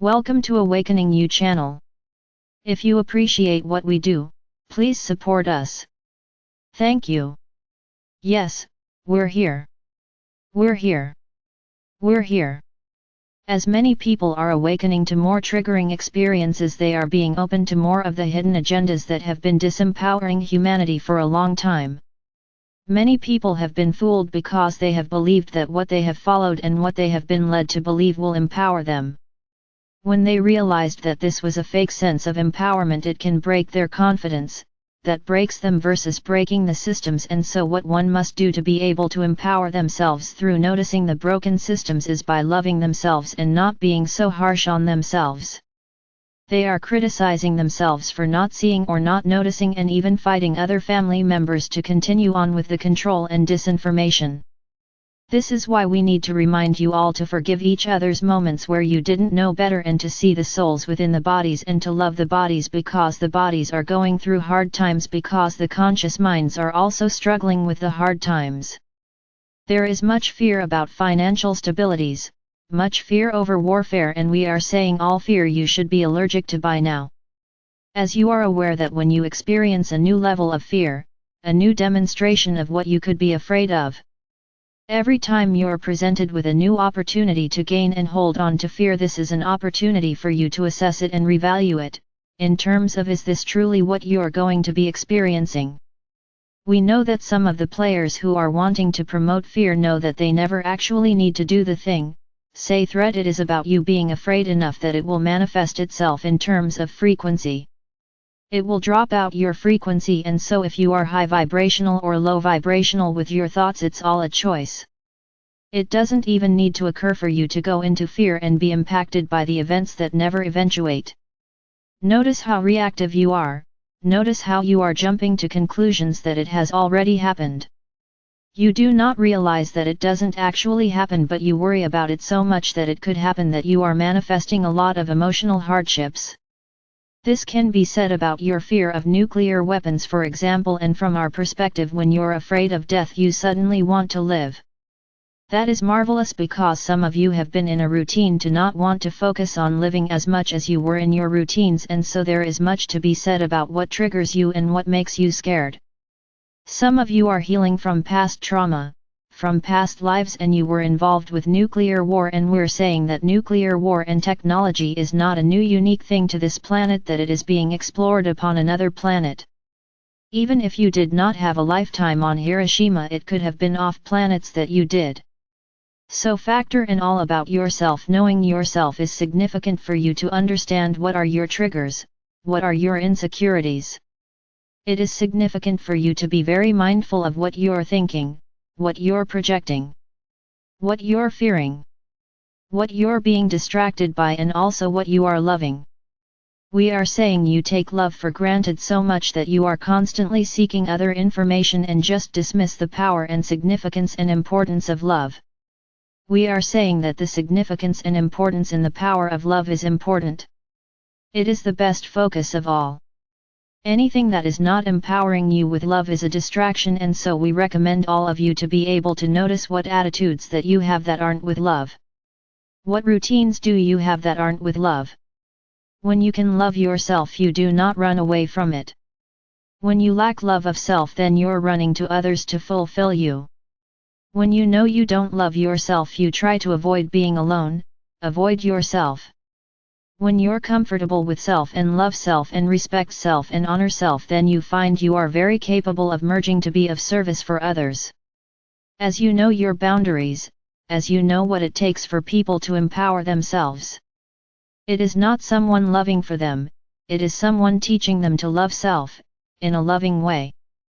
Welcome to Awakening You channel. If you appreciate what we do, please support us. Thank you. Yes, we're here. We're here. We're here. As many people are awakening to more triggering experiences, they are being open to more of the hidden agendas that have been disempowering humanity for a long time. Many people have been fooled because they have believed that what they have followed and what they have been led to believe will empower them. When they realized that this was a fake sense of empowerment, it can break their confidence, that breaks them versus breaking the systems. And so what one must do to be able to empower themselves through noticing the broken systems is by loving themselves and not being so harsh on themselves. They are criticizing themselves for not seeing or not noticing, and even fighting other family members to continue on with the control and disinformation. This is why we need to remind you all to forgive each other's moments where you didn't know better, and to see the souls within the bodies and to love the bodies, because the bodies are going through hard times, because the conscious minds are also struggling with the hard times. There is much fear about financial stabilities, much fear over warfare, and we are saying all fear you should be allergic to by now. As you are aware that when you experience a new level of fear, a new demonstration of what you could be afraid of, every time you're presented with a new opportunity to gain and hold on to fear, this is an opportunity for you to assess it and revalue it, in terms of, is this truly what you're going to be experiencing? We know that some of the players who are wanting to promote fear know that they never actually need to do the thing, say threat. It is about you being afraid enough that it will manifest itself in terms of frequency. It will drop out your frequency, and so if you are high vibrational or low vibrational with your thoughts, it's all a choice. It doesn't even need to occur for you to go into fear and be impacted by the events that never eventuate. Notice how reactive you are, notice how you are jumping to conclusions that it has already happened. You do not realize that it doesn't actually happen, but you worry about it so much that it could happen that you are manifesting a lot of emotional hardships. This can be said about your fear of nuclear weapons, for example, and from our perspective, when you're afraid of death, you suddenly want to live. That is marvelous, because some of you have been in a routine to not want to focus on living as much as you were in your routines, and so there is much to be said about what triggers you and what makes you scared. Some of you are healing from past trauma, from past lives, and you were involved with nuclear war, and we're saying that nuclear war and technology is not a new unique thing to this planet, that it is being explored upon another planet. Even if you did not have a lifetime on Hiroshima, it could have been off planets that you did. So factor in all about yourself. Knowing yourself is significant for you to understand what are your triggers, what are your insecurities. It is significant for you to be very mindful of what you're thinking, what you're projecting, what you're fearing, what you're being distracted by, and also what you are loving. We are saying you take love for granted so much that you are constantly seeking other information and just dismiss the power and significance and importance of love. We are saying that the significance and importance in the power of love is important. It is the best focus of all. Anything that is not empowering you with love is a distraction, and so we recommend all of you to be able to notice what attitudes that you have that aren't with love. What routines do you have that aren't with love? When you can love yourself, you do not run away from it. When you lack love of self, then you're running to others to fulfill you. When you know you don't love yourself, you try to avoid being alone, avoid yourself. When you're comfortable with self and love self and respect self and honor self, then you find you are very capable of merging to be of service for others. As you know your boundaries, as you know what it takes for people to empower themselves. It is not someone loving for them, it is someone teaching them to love self, in a loving way.